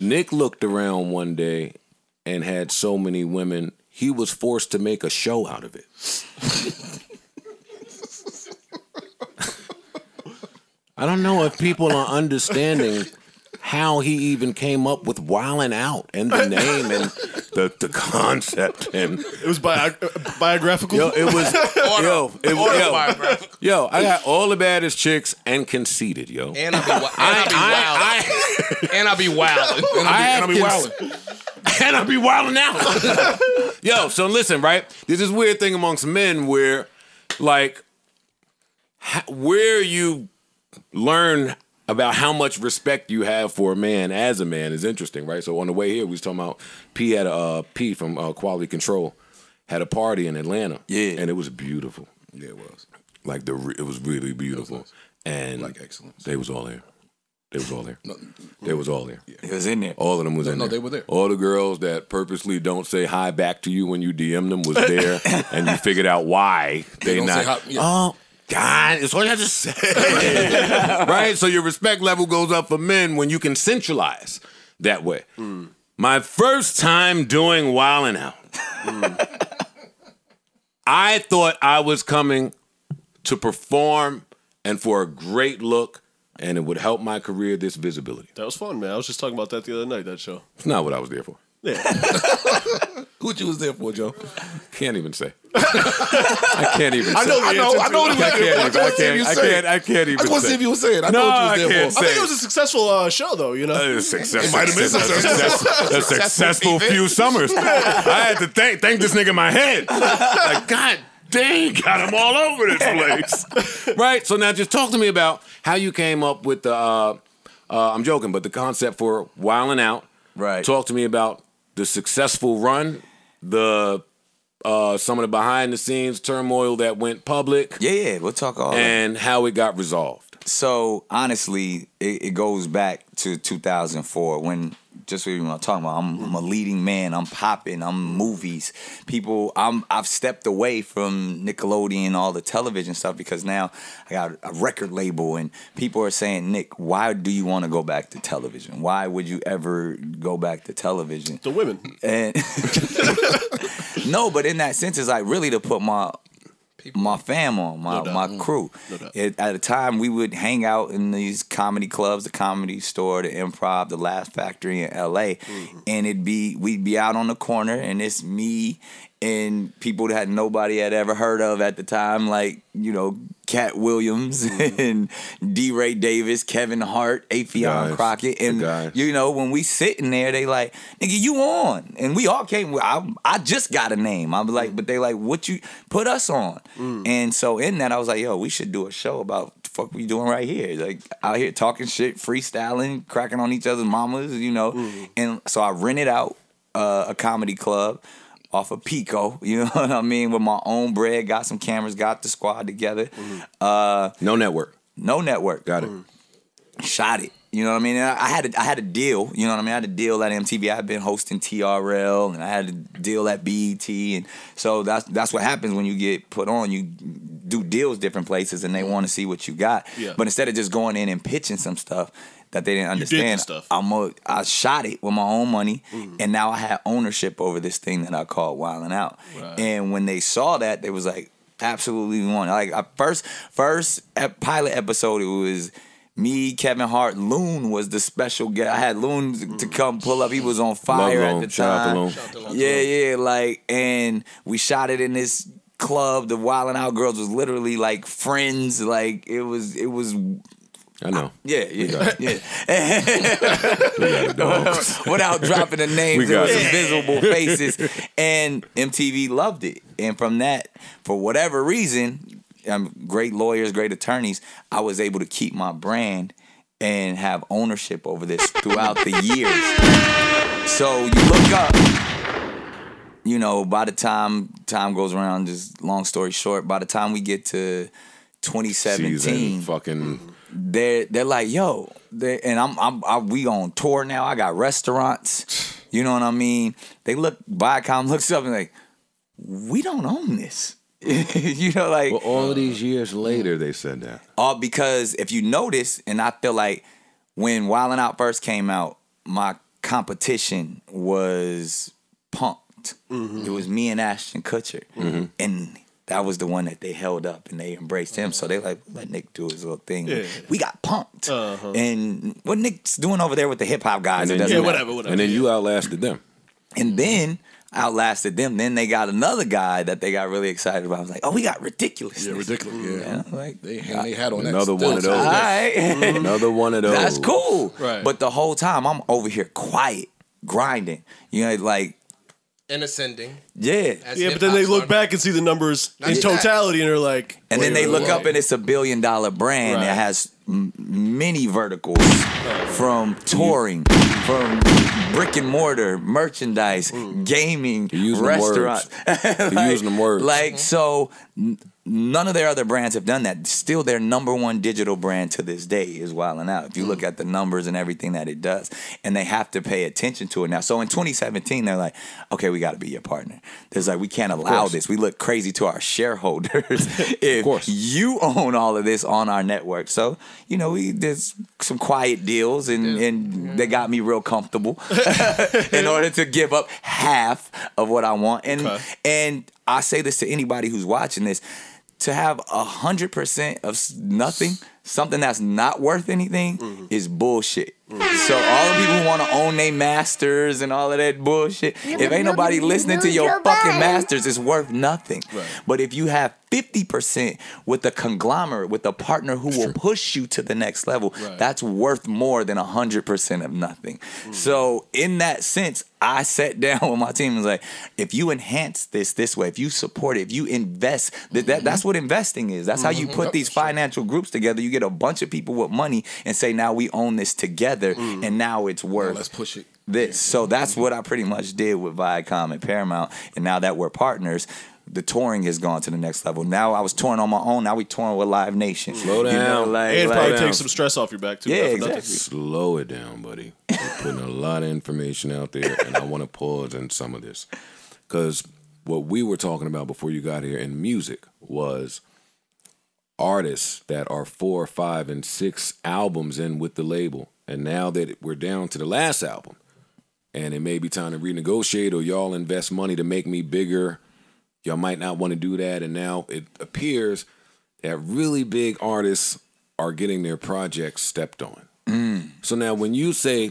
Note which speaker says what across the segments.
Speaker 1: Nick looked around one day and had so many women, he was forced to make a show out of it. I don't know if people are understanding how he even came up with Wildin' Out and the name and the concept. And
Speaker 2: it was biographical.
Speaker 1: Yo, it was yo, I got all the baddest chicks and conceited, yo.
Speaker 3: And I be wildin'.
Speaker 1: And I be wilding out. Yo, so listen, right? There's this weird thing amongst men where, like, where you learn about how much respect you have for a man as a man is interesting, right? So on the way here, we was talking about P from Quality Control had a party in Atlanta.
Speaker 4: Yeah.
Speaker 1: And it was beautiful.
Speaker 4: Yeah, it was.
Speaker 1: Like, it was really beautiful.
Speaker 4: Nice.
Speaker 1: And
Speaker 4: like excellence.
Speaker 1: They was all there. They was all there.
Speaker 4: No,
Speaker 1: they was all there.
Speaker 4: Yeah. It was in there.
Speaker 1: All of them was in there.
Speaker 4: No, they were there.
Speaker 1: All the girls that purposely don't say hi back to you when you DM them was there, and you figured out why they
Speaker 4: don't
Speaker 1: not.
Speaker 4: say hi, yeah.
Speaker 1: Oh, God, it's all you have to say. Right? So your respect level goes up for men when you can centralize that way. Mm. My first time doing Wildin' Out, I thought I was coming to perform and for a great look, and it would help my career, this visibility.
Speaker 2: That was fun, man. I was just talking about that the other night, that show.
Speaker 1: It's not what I was there for.
Speaker 2: Yeah.
Speaker 4: What you was there for, Joe?
Speaker 1: Can't even say. I can't even say.
Speaker 4: I know what he was there for.
Speaker 1: I can't even say.
Speaker 4: I want to see if you were saying. I know what you was there for.
Speaker 2: I think it was a successful show, though, you know?
Speaker 1: It might have been a successful few summers. I had to thank this nigga in my head. Like, God dang, got him all over this place. Right? So now just talk to me about how you came up with the, I'm joking, but the concept for Wildin' Out.
Speaker 4: Right.
Speaker 1: Talk to me about the successful run, the some of the behind the scenes turmoil that went public.
Speaker 4: Yeah, we'll talk all
Speaker 1: and how it got resolved.
Speaker 4: So honestly, it goes back to 2004 when just what you were talking about. I'm a leading man. I'm popping. I'm movies. I've stepped away from Nickelodeon, all the television stuff, because now I got a record label, and people are saying, Nick, why do you want to go back to television? Why would you ever go back to television?
Speaker 2: The women.
Speaker 4: And no, but in that sense, it's like really to put my fam on, my crew. No at the time, we would hang out in these comedy clubs, the Comedy Store, the Improv, the Laugh Factory in L.A., and we'd be out on the corner, and it's me and people that nobody had ever heard of at the time, like, you know, Cat Williams and D. Ray Davis, Kevin Hart, Afion Crockett. And, you know, when we sitting there, they like, nigga, you on. And we all came, I just got a name. I was like, but they like, what you put us on? And so in that, I was like, yo, we should do a show about the fuck we doing right here. Like, out here talking shit, freestyling, cracking on each other's mamas, you know. And so I rented out a comedy club off of Pico, you know what I mean, with my own bread, got some cameras, got the squad together.
Speaker 1: No network.
Speaker 4: No network.
Speaker 1: Got it.
Speaker 4: Shot it. You know what I mean? And I had a deal, you know what I mean? I had a deal at MTV. I had been hosting TRL, and I had a deal at BET, and so that's what happens when you get put on. You do deals different places, and they want to see what you got. Yeah. But instead of just going in and pitching some stuff that they didn't understand, I shot it with my own money, and now I had ownership over this thing that I called Wildin' Out. Right. And when they saw that, they was like, absolutely want. Like, first pilot episode, it was me, Kevin Hart. Loon was the special guest. I had Loon to come pull up. He was on fire at the time.
Speaker 1: Shout out to Loon.
Speaker 4: Yeah, like, and we shot it in this club. The Wildin' Out girls was literally like friends. Like, it was.
Speaker 1: I know.
Speaker 4: Yeah. Without dropping the names, it was invisible faces. And MTV loved it. And from that, for whatever reason, great lawyers, great attorneys, I was able to keep my brand and have ownership over this throughout the years. So you look up, you know, by the time goes around, just long story short, by the time we get to 2017, they're like, yo, and we on tour now. I got restaurants, you know what I mean? They Viacom looks up and like, we don't own this. You know, like,
Speaker 1: well, all of these years later, they said that.
Speaker 4: All because if you notice, and I feel like when Wildin' Out first came out, my competition was Punk'd. It was me and Ashton Kutcher. And that was the one that they held up and they embraced him. So they like, let Nick do his little thing. Yeah. We got punked. And what Nick's doing over there with the hip hop guys, it doesn't matter.
Speaker 2: Whatever.
Speaker 1: And then you outlasted them.
Speaker 4: And then outlasted them. Then they got another guy that they got really excited about. I was like, oh, we got Ridiculous.
Speaker 3: Yeah, Ridiculous. Yeah.
Speaker 4: Like,
Speaker 3: they had on
Speaker 1: another
Speaker 3: that
Speaker 1: one of those.
Speaker 4: All right.
Speaker 1: Another one of those.
Speaker 4: That's cool.
Speaker 2: Right.
Speaker 4: But the whole time I'm over here quiet, grinding. You know, like,
Speaker 5: and ascending.
Speaker 4: yeah.
Speaker 2: But then they look back and see the numbers in totality, and they're like,
Speaker 4: And then they look up and it's $1 billion brand that has many verticals from touring, from brick and mortar, merchandise, gaming, restaurants.
Speaker 1: Using them words.
Speaker 4: Like, so none of their other brands have done that. Still, their #1 digital brand to this day is Wildin' Out. If you look at the numbers and everything that it does, and they have to pay attention to it now. So in 2017, they're like, okay, we got to be your partner. There's like, we can't allow this. We look crazy to our shareholders if you own all of this on our network. So, you know, there's some quiet deals, and they got me real comfortable in order to give up half of what I want. And I say this to anybody who's watching this, to have 100% of nothing, something that's not worth anything, is bullshit. So all the people who want to own their masters and all of that bullshit, if ain't nobody listening to your fucking masters, it's worth nothing. Right. But if you have 50% with a conglomerate, with a partner who will push you to the next level, that's worth more than 100% of nothing. So in that sense, I sat down with my team and was like, if you enhance this way, if you support it, if you invest, that's what investing is. That's how you put these financial groups together. You get a bunch of people with money and say, now we own this together, and now it's worth
Speaker 3: let's push it.
Speaker 4: This. So that's what I pretty much did with Viacom and Paramount. And now that we're partners, the touring has gone to the next level. Now I was touring on my own. Now we touring with Live Nation.
Speaker 1: Slow down.
Speaker 2: And probably take some stress off your back too.
Speaker 4: Yeah, exactly.
Speaker 1: Slow it down, buddy. You're putting a lot of information out there, and I want to pause in some of this. Because what we were talking about before you got here in music was artists that are 4, 5, and 6 albums in with the label. And now that we're down to the last album, and it may be time to renegotiate, or y'all invest money to make me bigger, y'all might not want to do that. And now it appears that really big artists are getting their projects stepped on. So now when you say,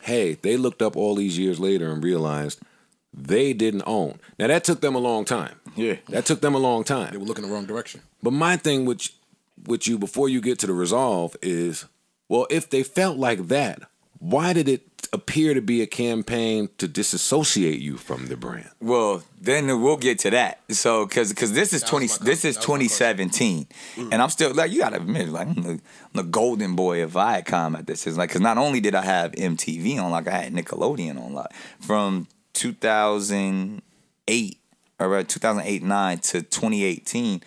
Speaker 1: hey, they looked up all these years later and realized they didn't own. Now that took them a long time.
Speaker 3: Yeah.
Speaker 1: That took them a long time.
Speaker 3: They were looking the wrong direction.
Speaker 1: But my thing with you before you get to the resolve is, well, if they felt like that, why did it appear to be a campaign to disassociate you from the brand?
Speaker 4: Well, then we'll get to that. So, because this is 2017, and I'm still like, you gotta admit, like I'm the golden boy of Viacom at this. Is like, because not only did I have MTV on, like I had Nickelodeon on, like from 2008 or about 2008-9 to 2018.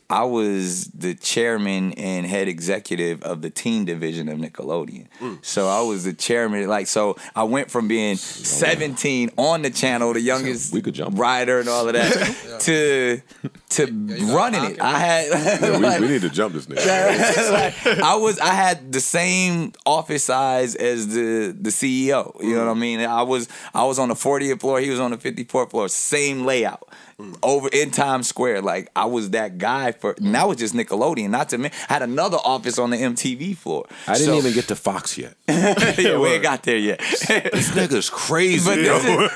Speaker 4: I was the chairman and head executive of the teen division of Nickelodeon. So I was the chairman. Like, so I went from being 17 on the channel, the youngest writer and all of that, to running it. I had
Speaker 1: we need to jump this nigga.
Speaker 4: I had the same office size as the CEO. You know what I mean? I was on the 40th floor. He was on the 54th floor. Same layout. Over in Times Square, like I was that guy and that was just Nickelodeon. Not to me, I had another office on the MTV floor.
Speaker 1: I didn't even get to Fox yet.
Speaker 4: Yeah, we ain't got there yet.
Speaker 1: This nigga's crazy.
Speaker 4: But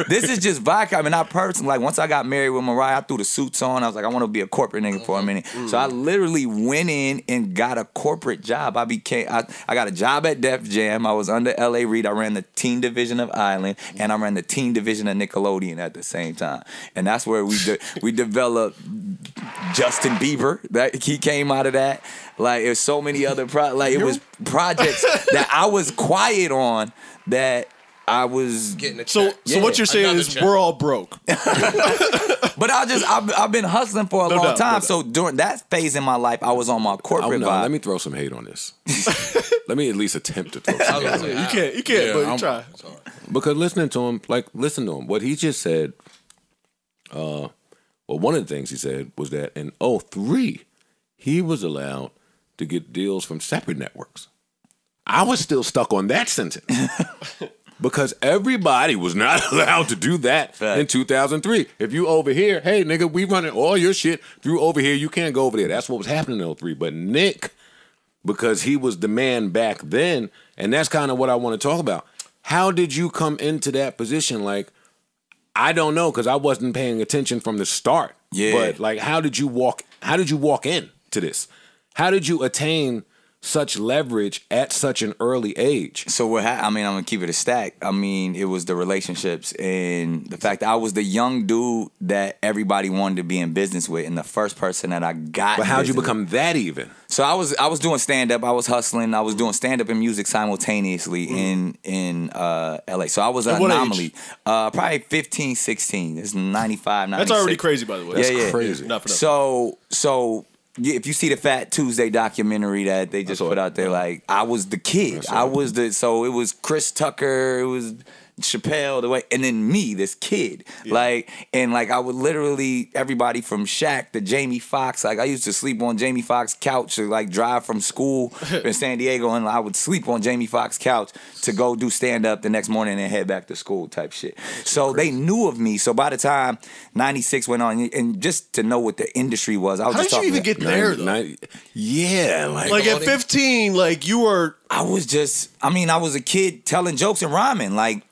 Speaker 4: this is just Viacom. And I personally, like once I got married with Mariah, I threw the suits on. I was like, I want to be a corporate nigga for a minute. So I literally went in and got a corporate job. I got a job at Def Jam. I was under L.A. Reid. I ran the teen division of Island, and I ran the teen division of Nickelodeon at the same time. And that's where we developed Justin Bieber. That he came out of that. Like there's so many other it was projects that I was quiet on that I was
Speaker 5: getting a
Speaker 2: check. So what you're saying is we're all broke.
Speaker 4: But I've been hustling for a long time. So during that phase in my life, I was on my corporate vibe.
Speaker 1: Let me throw some hate on this. Let me at least attempt to throw some hate on this.
Speaker 2: You can't, but you try.
Speaker 1: Because listen to him. What he just said. Well, one of the things he said was that in 2003, he was allowed to get deals from separate networks. I was still stuck on that sentence. because everybody was not allowed to do that in 2003. If you over here, hey, nigga, we running all your shit through over here. You can't go over there. That's what was happening in 03. But Nick, because he was the man back then, and that's kind of what I want to talk about. How did you come into that position? Like, I don't know, because I wasn't paying attention from the start.
Speaker 4: Yeah.
Speaker 1: But like, how did you walk in to this? How did you attain such leverage at such an early age?
Speaker 4: So I'm gonna keep it a stack. I mean, it was the relationships and the fact that I was the young dude that everybody wanted to be in business with, and the first person that I got.
Speaker 1: But how'd you become that even?
Speaker 4: So I was doing stand up. I was hustling. I was doing stand up and music simultaneously in LA. So I was an anomaly. Probably 15, 16. It's 95, 96.
Speaker 2: That's already crazy, by the way.
Speaker 1: That's crazy.
Speaker 2: Not for nothing.
Speaker 4: So if you see the Fat Tuesday documentary that they just put out there, like, I was the kid. So it was Chris Tucker, it was Chappelle, and then me, this kid. Yeah. I would literally, everybody from Shaq to Jamie Foxx, like, I used to sleep on Jamie Foxx's couch to, like, drive from school in San Diego, and I would sleep on Jamie Foxx's couch to go do stand-up the next morning and head back to school type shit. So they knew of me. So by the time 96 went on, and just to know what the industry was, I was just talking.
Speaker 2: How did you even get there, though?
Speaker 1: Yeah.
Speaker 2: Like at 15, like, you were...
Speaker 4: I was a kid telling jokes and rhyming, like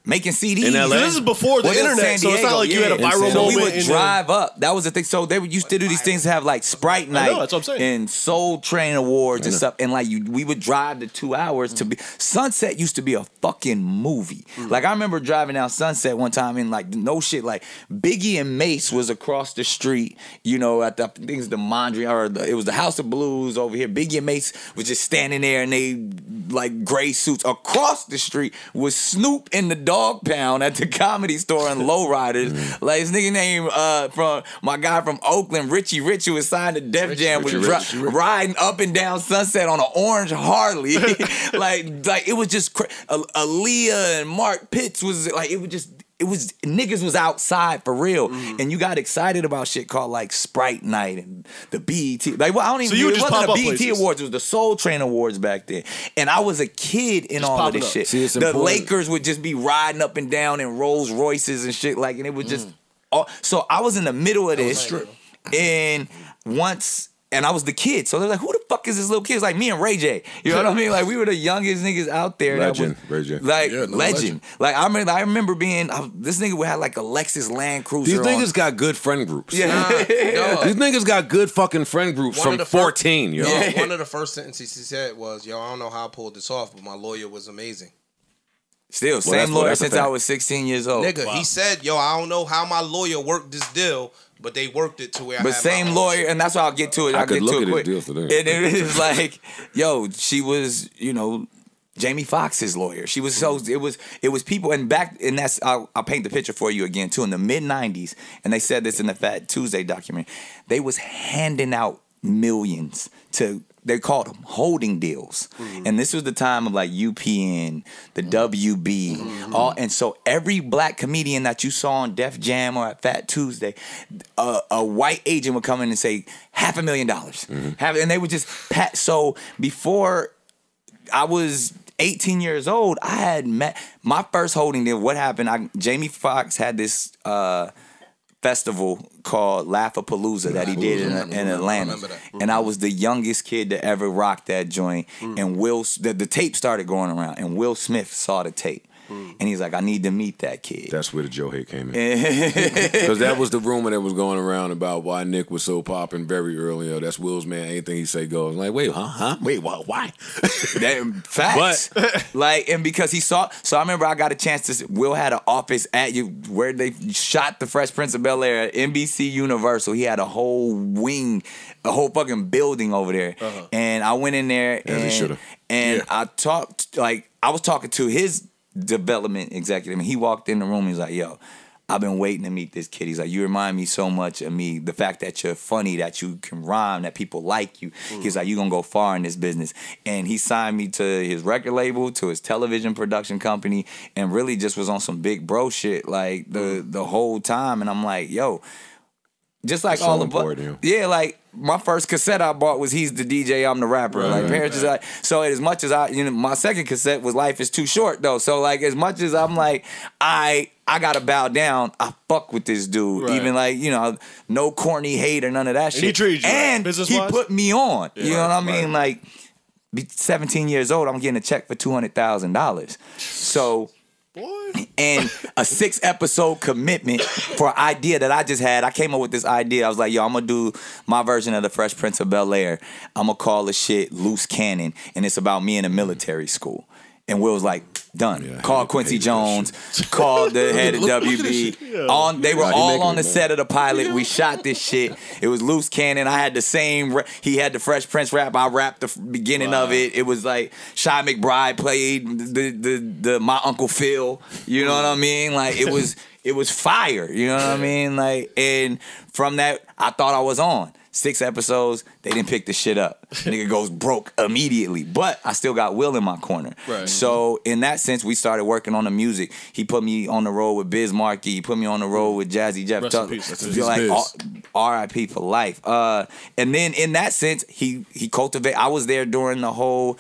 Speaker 4: making CDs.
Speaker 1: In LA?
Speaker 2: This is before the internet, so it's not like you had a viral moment.
Speaker 4: So we would drive up. That was the thing. So they used to do these things to have like Sprite Night
Speaker 2: that's what I'm saying.
Speaker 4: and Soul Train Awards and stuff. And we would drive the 2 hours to be. Sunset used to be a fucking movie. Like, I remember driving down Sunset one time and, like, no shit, like Biggie and Mace was across the street, you know, at the things, the Mondrian, it was the House of Blues over here. Biggie and Mace was just standing there and they like gray suits. Across the street was Snoop in the Dog Pound at the Comedy Store and Lowriders. Like, this nigga named from my guy from Oakland, Richie Rich, who was signed to Def Jam, was riding up and down Sunset on an orange Harley. like it was just Aaliyah and Mark Pitts was like, it was niggas was outside for real, and you got excited about shit called like Sprite Night and the BET. Like, well, I don't even. So it wasn't the BET Awards; it was the Soul Train Awards back then. And I was a kid in all of this shit. The Lakers would just be riding up and down in Rolls Royces and shit, like, and it was just. So I was in the middle of this, and once. And I was the kid, so they're like, "Who the fuck is this little kid?" It's like me and Ray J. You know what I mean? Like, we were the youngest niggas out there.
Speaker 1: Legend, Ray J.
Speaker 4: Like, legend. Like, I remember being this nigga had like a Lexus Land Cruiser.
Speaker 1: These niggas got good friend groups.
Speaker 4: Yeah,
Speaker 1: these niggas got good fucking friend groups from 14. Yo,
Speaker 5: one of the first sentences he said was, "Yo, I don't know how I pulled this off, but my lawyer was amazing."
Speaker 4: Still, same lawyer since I was 16 years old.
Speaker 5: Nigga, he said, "Yo, I don't know how my lawyer worked this deal." But they worked it to where I had
Speaker 4: same lawyer, and that's why I'll get to it. I'll get to it quick.
Speaker 1: And
Speaker 4: it is like, yo, she was, you know, Jamie Foxx's lawyer. She was so it was people, and that's I'll paint the picture for you again too. In the mid-90s, and they said this in the Fat Tuesday documentary, they was handing out millions to. They called them holding deals. And this was the time of like UPN, the WB, and so every black comedian that you saw on Def Jam or at Fat Tuesday, a white agent would come in and say $500,000. And they would just so before I was 18 years old, I had met my first holding deal. What happened? Jamie Foxx had this festival called Laugh-A-Palooza that he did in Atlanta, and I was the youngest kid to ever rock that joint. And the tape started going around, and Will Smith saw the tape. And he's like, I need to meet that kid.
Speaker 1: That's where the Joe hate came in. Because that was the rumor that was going around about why Nick was so popping very early. That's Will's man. Anything he say goes. I'm like, wait, huh? Wait, why?
Speaker 4: Facts. But, and because he saw, so I remember I got a chance to, Will had an office at where they shot the Fresh Prince of Bel-Air at NBC Universal. He had a whole wing, a whole fucking building over there. And I went in there and I talked, I was talking to his development executive, and he walked in the room. He's like, "Yo, I've been waiting to meet this kid." He's like, "You remind me so much of me. The fact that you're funny, that you can rhyme, that people like you." He's like, "You're gonna go far in this business." And he signed me to his record label, to his television production company, and really just was on some big bro shit like the whole time. And I'm like, "Yo, just like
Speaker 1: So
Speaker 4: all of
Speaker 1: important,
Speaker 4: us. Yeah, like my first cassette I bought was He's the DJ, I'm the Rapper. Like parents is like, so as much as my second cassette was Life is Too Short though. So like as much as I'm like, I gotta bow down, I fuck with this dude.
Speaker 2: Right.
Speaker 4: Even like, no corny hate or none of that shit.
Speaker 2: he treated you
Speaker 4: and
Speaker 2: right.
Speaker 4: he put me on. You know what I mean? Like, be 17 years old, I'm getting a check for $200,000. So and a 6-episode commitment for an idea that I just had. I came up with this idea. I was like, yo, I'm going to do my version of the Fresh Prince of Bel-Air. I'm going to call the shit Loose Cannon, and it's about me in a military school. And Will was like, done.
Speaker 1: Yeah,
Speaker 4: Called Quincy Jones, called the head of WB. They were all on the set of the pilot. We shot this shit. It was Loose Cannon. I had the same, he had the Fresh Prince rap. I rapped the beginning of it. It was like Shy McBride played the My Uncle Phil. You know what I mean? Like it was fire. You know what I mean? Like, and from that, I thought I was on. 6 episodes, they didn't pick the shit up. Nigga goes broke immediately. But I still got Will in my corner. Right. So in that sense, we started working on the music. He put me on the road with Biz Markie. He put me on the road with Jazzy Jeff.
Speaker 2: Rest in peace.
Speaker 4: Like R.I.P. for life. And then in that sense, he cultivated. I was there during the whole,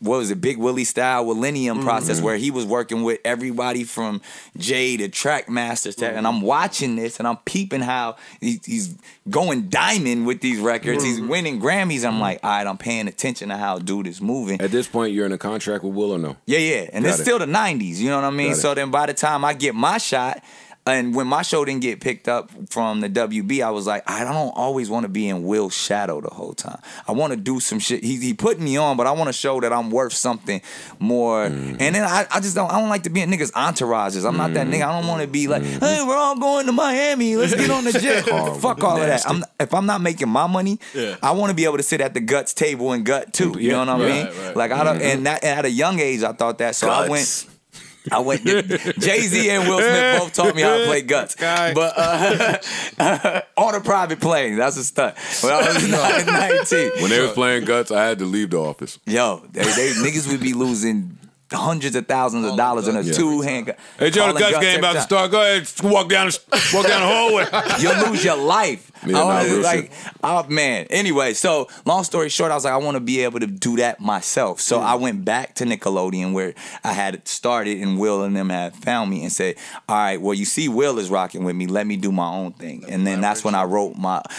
Speaker 4: what was it, Big Willie style Millennium process where he was working with everybody from Jay to track masters and I'm watching this and I'm peeping how he's going diamond with these records. He's winning Grammys. I'm like, all right, I'm paying attention to how dude is moving.
Speaker 1: At this point, you're in a contract with Will or no?
Speaker 4: Yeah. And it's still the 90s, you know what I mean? So then by the time I get my shot, and when my show didn't get picked up from the WB, I was like, I don't always want to be in Will's shadow the whole time. I want to do some shit. He put me on, but I want to show that I'm worth something more. And then I don't like to be in niggas' entourages. I'm not that nigga. I don't want to be like, hey, we're all going to Miami. Let's get on the jet. Fuck all of that. If I'm not making my money, I want to be able to sit at the Guts table and gut too. You know what I mean? Right. Like I don't, and at a young age, I thought that. So
Speaker 1: Guts.
Speaker 4: I went. Jay-Z and Will Smith both taught me how to play Guts, but on a private plane. That's a stunt. When I was 19,
Speaker 1: When they was playing Guts, I had to leave the office.
Speaker 4: yo, they niggas would be losing hundreds of thousands of dollars in a two-hand gun.
Speaker 1: Hey, Joe, the Guts game about to start. Go ahead, walk down the hallway.
Speaker 4: You'll lose your life.
Speaker 1: Yeah,
Speaker 4: Man. Anyway, so long story short, I was like, I want to be able to do that myself. So I went back to Nickelodeon where I had started, and Will and them had found me and said, all right, well, you see Will is rocking with me. Let me do my own thing. And then that's when I wrote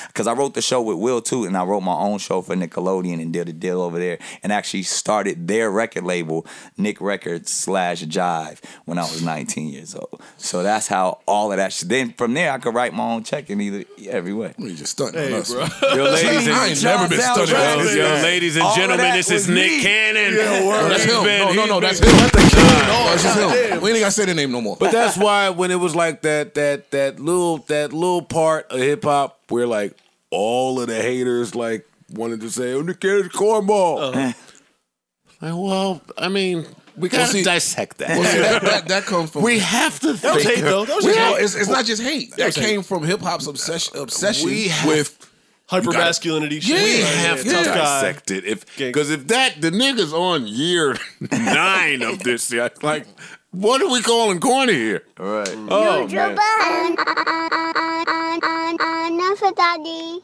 Speaker 4: because I wrote the show with Will too, and I wrote my own show for Nickelodeon and did a deal over there and actually started their record label, Nick Records /Jive, when I was 19 years old. So that's how all of that shit. Then from there, I could write my own check in every way.
Speaker 3: You just stunting on us.
Speaker 2: bro.
Speaker 1: Yo, ladies
Speaker 3: I ain't never been stunting on us.
Speaker 1: Yo, ladies and gentlemen, this is Nick Cannon.
Speaker 3: No, that's him. No, that's him. That's just him. We ain't gotta say the name no more.
Speaker 1: But that's why when it was like that little part of hip hop where like all of the haters like wanted to say, "Oh, Nick Cannon's cornball." Like, well, I mean, we gotta dissect that.
Speaker 3: Well, see, that comes from.
Speaker 1: We have to
Speaker 2: That was
Speaker 1: think.
Speaker 2: hate, though. That was just hate.
Speaker 3: It's not just hate. That came from hip hop's obsession with
Speaker 2: hypermasculinity.
Speaker 1: We have to
Speaker 2: Tough guy.
Speaker 1: dissect it. Because if the nigga's on year 9 of this, like, what are we calling corny here?
Speaker 4: All right.
Speaker 1: Oh, man.
Speaker 6: Enough, Daddy.